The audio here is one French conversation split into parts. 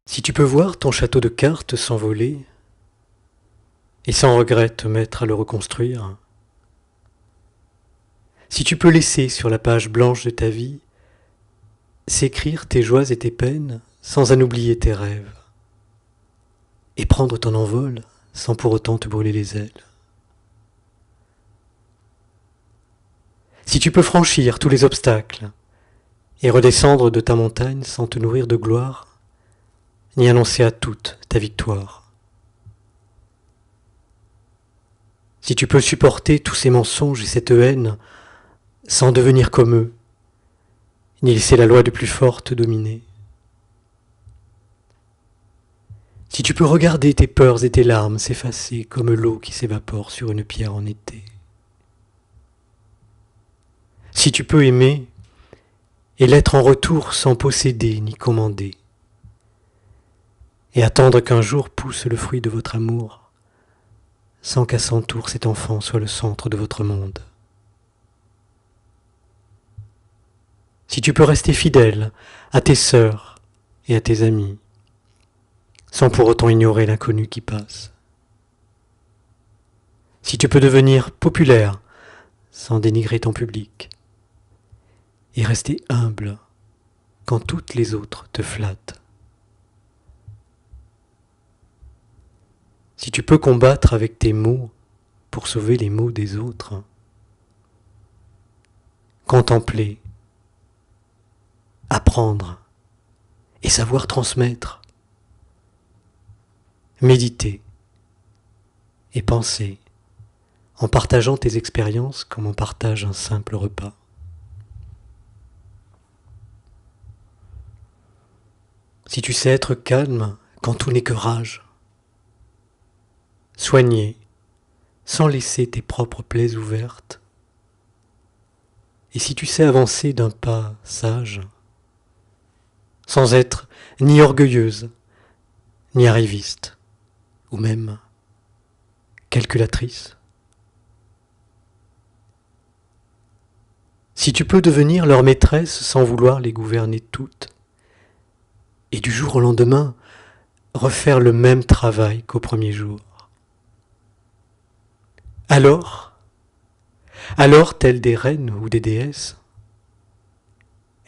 Si tu peux voir ton château de cartes s'envoler, et sans regret te mettre à le reconstruire, si tu peux laisser sur la page blanche de ta vie s'écrire tes joies et tes peines sans en oublier tes rêves, et prendre ton envol sans pour autant te brûler les ailes. Si tu peux franchir tous les obstacles et redescendre de ta montagne sans te nourrir de gloire, ni annoncer à toutes ta victoire. Si tu peux supporter tous ces mensonges et cette haine sans devenir comme eux, ni laisser la loi du plus fort te dominer. Si tu peux regarder tes peurs et tes larmes s'effacer comme l'eau qui s'évapore sur une pierre en été. Si tu peux aimer et l'être en retour sans posséder ni commander, et attendre qu'un jour pousse le fruit de votre amour, sans qu'à son tour cet enfant soit le centre de votre monde. Si tu peux rester fidèle à tes sœurs et à tes amis, sans pour autant ignorer l'inconnu qui passe. Si tu peux devenir populaire sans dénigrer ton public, et rester humble quand toutes les autres te flattent. Si tu peux combattre avec tes mots pour sauver les maux des autres, contempler, apprendre et savoir transmettre, méditer et penser en partageant tes expériences comme on partage un simple repas. Si tu sais être calme quand tout n'est que rage, soigner sans laisser tes propres plaies ouvertes, et si tu sais avancer d'un pas sage, sans être ni orgueilleuse, ni arriviste, ou même calculatrice. Si tu peux devenir leur maîtresse sans vouloir les gouverner toutes, et du jour au lendemain, refaire le même travail qu'au premier jour. Alors, telles des reines ou des déesses,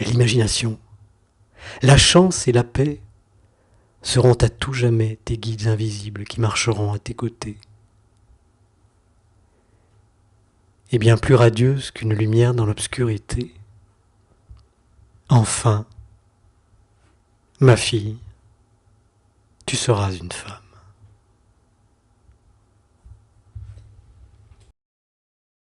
l'imagination, la chance et la paix seront à tout jamais tes guides invisibles qui marcheront à tes côtés. Et bien plus radieuse qu'une lumière dans l'obscurité, enfin, ma fille, tu seras une femme.